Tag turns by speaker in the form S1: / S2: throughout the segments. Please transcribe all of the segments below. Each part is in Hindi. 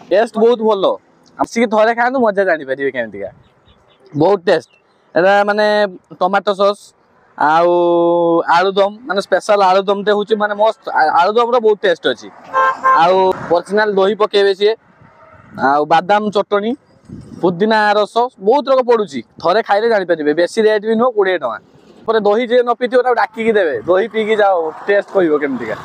S1: टेस्ट बहुत भल आसिक थे खाते मजा जापर केमतिका बहुत टेस्ट एटा माने टमाटो सॉस आलुदम माने स्पेशल आलुदम टे होची माने मस्त आलुदम रो बहुत टेस्ट अछि ओरिजिनल दही पकेबे सी बादाम चटनी पुदीना रस बहुत रक पड़ुची थे खाइले जानी पारे बेसी रेट भी नुह 20 टका पर दही जे न पीथिबो डाकिकी देबे दही पीकी जाओ टेस्ट कहबो केमतिका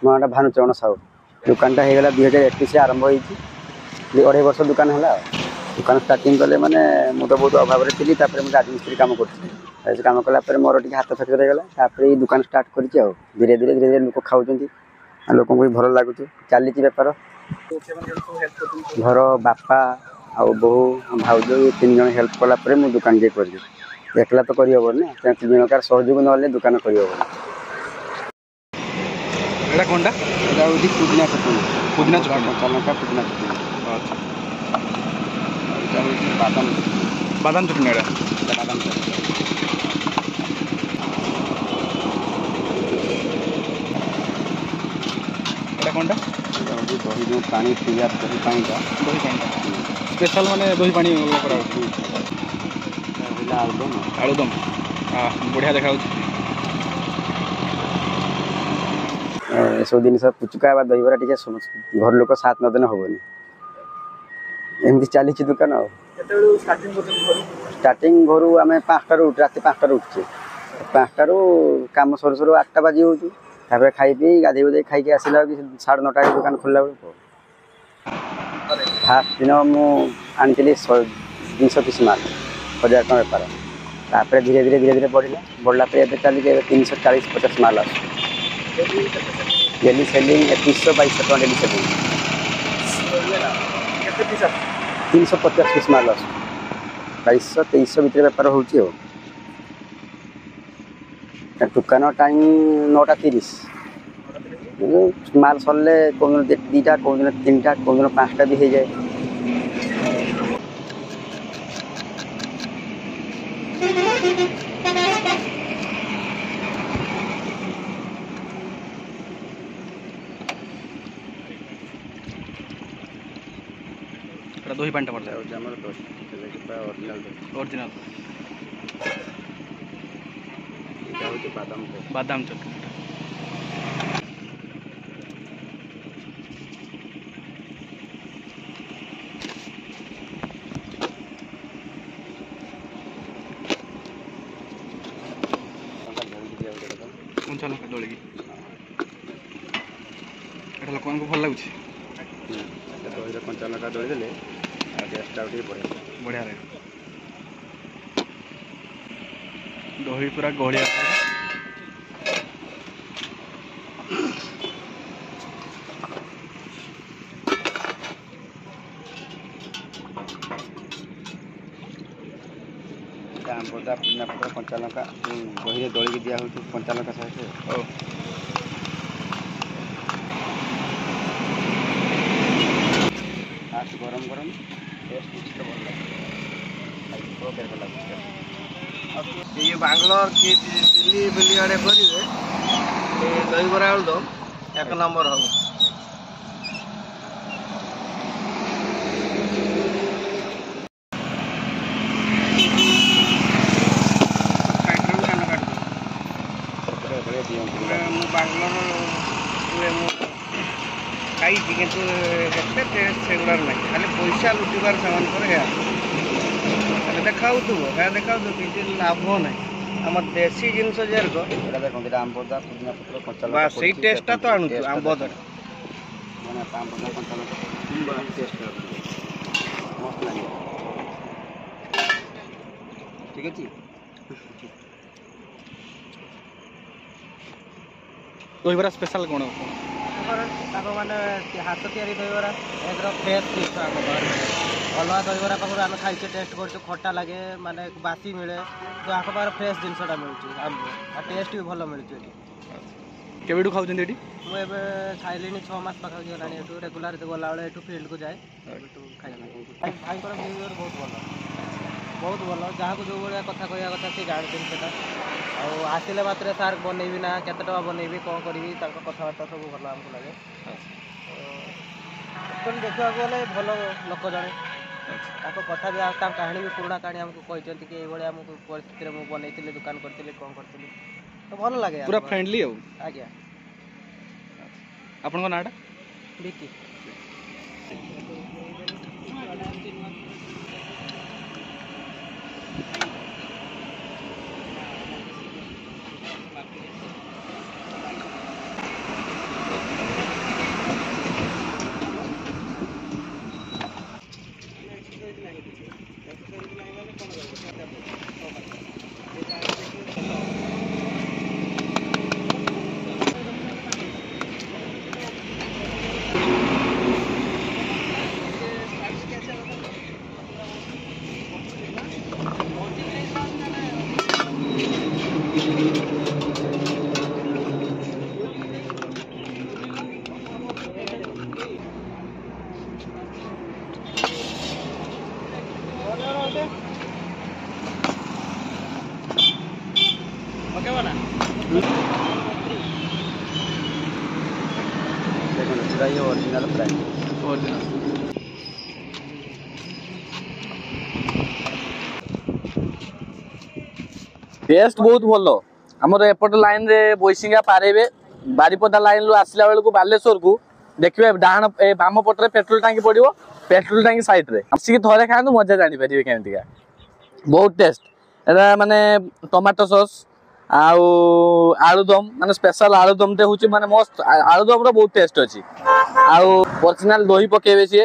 S2: मोटा भानुचरण साहू दुकानटा हो गला 2021 आरंभ होती 2.5 वर्ष दुकान है दुकान स्टार्टिंग कले मैंने मुझे बहुत अभाव थी मुझे राजमिस्त्री काम कर काम कलापर मोर टे हाथ फ्रैक्चर हो गला दुकान स्टार्ट कर धीरे धीरे धीरे धीरे लोक खाऊँ लोक भी भल लगुच चली बेपार घर बापा आउ बहु भाउज ये 3 जन हेल्प कलापर मुझे दुकान जे कर एकला तो करहबन ना 3 जनकार सहयोग ना दुकान करहबन
S1: एटा कोनटा
S2: एटा होती पुदीना चटनी
S1: पुदीना चटनी
S2: चलका पुदीना चटनी
S1: अच्छा
S2: एटा होती बादाम
S1: बादाम चटनी एटा
S2: बादाम चटनी
S1: एटा कोनटा
S2: एटा होती दही जो पानी पिया दही पानीटा
S1: स्पेशल माने दही पानी करा
S2: होला
S1: आलुदम बढ़िया देखा
S2: सब जिन पुचुका दहीबरा टी घर लोक साथ नदेन हेनी एमती चली दुकान स्टार्टिंग घर आम 5टार रात 5टार उठुचे 5टार कम सर सर 8टा बाजी हो खाई पी गाधे गुधे खाई आसला 9:30 दुकान खोलला बेलू फास्ट दिन मुझे 200 पीस माल 1000 टका बेपार तापर धीरे धीरे धीरे धीरे बढ़ला चली 340-50 माल डेली सेलिंग 2100-2200 टका डेली सेलिंग 350 पीस माल 2200-2300 भितर बेपार हो दुकान टाइम 9:30 माल सरले कौन 2टा कौन 3टा कौन 5टा भी हो जाए
S1: दही पानी पड़ता है
S2: ओरिजिनल
S1: बादाम चटनी कंचा लंका दलिकी एटा लोक भल लगुच
S2: दही कंचा लंका दली देले टेस्ट बढ़िया
S1: रहे दही पूरा गढ़िया
S2: आंबा पुदीना पत्र कंचा लंका दही दलिकी दिया हो कंचा लंका सहित फास्ट गरम गरम टेस्ट
S3: ये बांग्लोर की दिल्ली बिल्ली आड़े करेंगे दही बरा आलुदम 1 नंबर हम बांग्लोर खाई सेगुड़ार ना खाली पैसा लुटिबार से देखा किसी लाभ ना आम देशी जिनस से टेस्टा तो आणु आंब
S2: ठीक अच्छे
S1: दहीबरा स्पेशल कौन
S3: मैंने हाथ तैयारी दहीबरा एक फ्रेश जिन अलग दहीबरा पाखर आम खाई टेस्ट कर खटा लगे माने बासी मिले तो आख पाखे फ्रेश जिनसा मिलूँ टेस्ट भी भल मिलूँ
S4: केवेठू खाउछन एठी
S3: ମୁଁ ଏବେ ଖାଇଲିଣି 6 ମାସ ପାଖାପାଖି ହେଲାଣି ଏଠୁ ରେଗୁଲାର ଗଲାବେଳେ ଏଠୁ ଫିଲ୍ଡକୁ ଯାଏ ଏଠୁ ଖାଇଲିଣି ଭାଇଙ୍କର ବିହେଭିୟର ବହୁତ ଭଲ ଯାହାକୁ ଯେଉଁ ଭଳିଆ କଥା କହିବା କଥା ସେ ଜାଣିଛନ୍ତି ସେଟା ଆଉ ଆସିଲେ ମାତ୍ରେ ସାର୍ ବନେଇବି ନା କେତେ ଟଙ୍କା ବନେଇବି କ'ଣ କରିବି ତାଙ୍କ କଥାବାର୍ତ୍ତା ସବୁ ଭଲ ଆମକୁ ଲାଗେ ଦେଖିବାକୁ ଗଲେ ଭଲ ଲୋକ ଜଣେ ତାଙ୍କ କଥା ବି ତାଙ୍କ କାହାଣୀ ବି ପୁରୁଣା କାହାଣୀ ଆମକୁ କହିଛନ୍ତି କି ଏଇଭଳିଆ ଆମକୁ ପରିସ୍ଥିତିରେ ମୁଁ ବନେଇଥିଲି ଦୋକାନ କରିଥିଲି କ'ଣ କରିଥିଲି ତ ଭଲ ଲାଗେ
S4: पूरा फ्रेंडली हो
S3: ଆଜ୍ଞା
S4: आपन को नाटा
S3: ବିକି
S4: ओके बना
S2: देखो पूरा ये ओरिजिनल प्राइस
S4: ओरिजिनल
S1: टेस्ट बहुत भल आमर एपट लाइन रे बोईसिंगा पारेबे बारीपदा लाइन रु आसला बेलू बालेश्वर को देखिए डाण बाम पटे पेट्रोल टांकी पड़ो पेट्रोल टांकी साइड रे आसिक थरे खाते मजा जानीपर केमतिका बहुत टेस्ट एटा माने टमाटो सॉस आउ आलुदम माने स्पेशल आलुदम टे होची माने मस्त आलुदम रो बहुत टेस्ट अछि आउ ओरिजिनल दही पकेबे सी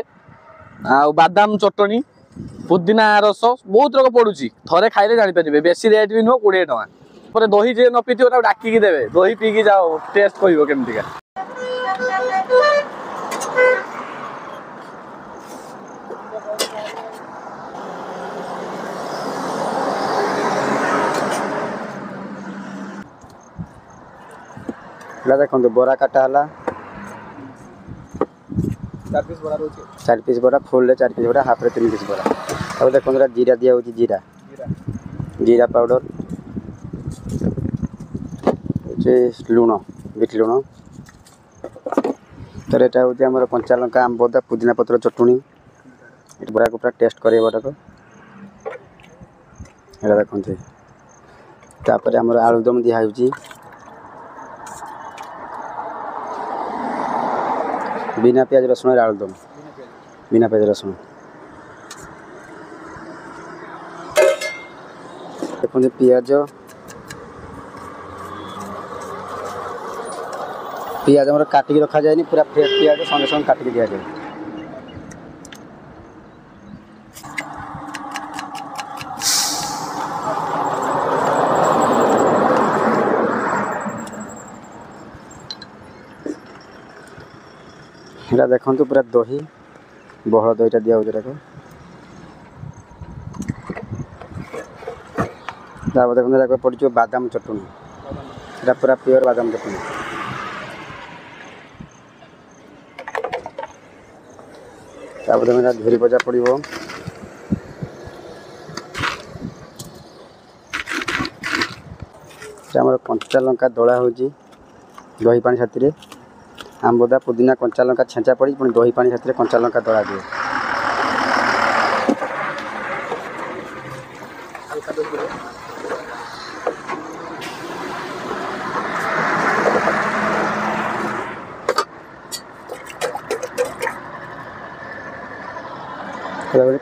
S1: आउ बादाम चटनी पुदीना रस बहुत रक पड़ुची थरे खाइले जानी परिबे बेसी रेट भी नो 20 टका पर दही जे न पीथियो ता डाकी की देबे दही पी की जाओ टेस्ट कहिबो केमतिका
S2: देखो बरा काटा है 4 पीस बरा फुल 4 पीस बरा हाफ 3 पीस बरा अब देखो जीरा दिया होची जीरा जीरा पाउडर लुण बिट लुण तो यहाँ हूँ आम कंचा लंका आंबदा पुदीना पत्र चटुणी बरा को पूरा टेस्ट करे बटा देखते तापर आम आलुदम दिखाई बिना प्याज रसुण आलुदम बिना प्याज रसुण देखते पियाज पियाज हमारे काटिकी रखा जाए पूरा फ्रेश पियाज संगे संगे काटिकी दि जाए এটা দেখন্তু पूरा दही बहल दहीटा दिया देखो पड़ो बादाम चटनी এটা पूरा प्योर बादाम चटनी धूरी भजा पड़ो कंचा लंका दला हो दही पानी साथी आंबदा पुदीना कंचा लंका छेंचा पड़ी पुणी दही पानी साथी कंचा लंका दला दिए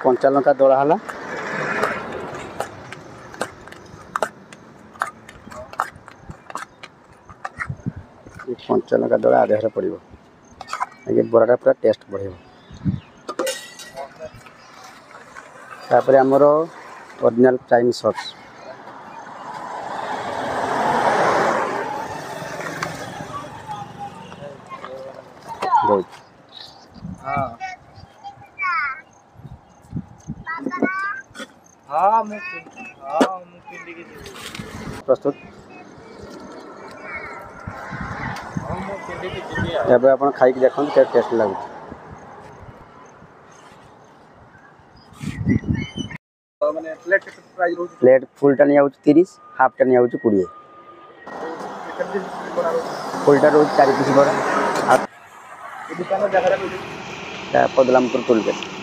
S2: कंचा लंका दला है कंचा लंका दला आधे पड़ो आगे बराटा पूरा टेस्ट बढ़ो तापर आमर ओरिजिनल चाइनीज सॉस प्रस्तुत ଏବେ ଆପଣ ଖାଇକି ଦେଖନ୍ତୁ କେତେ ଟେଷ୍ଟ ଲାଗୁଛି। ପ୍ଲେଟ୍ ଫୁଲଟା ନିଆଯାଉଛି 30, ହାଫ୍ଟା ନିଆଯାଉଛି 20। ଫୁଲଟା ରହୁଛି 4 ପିସ୍ ବରା। ପଦଲାମପୁର ଟୋଲ୍ ଗେଟ୍।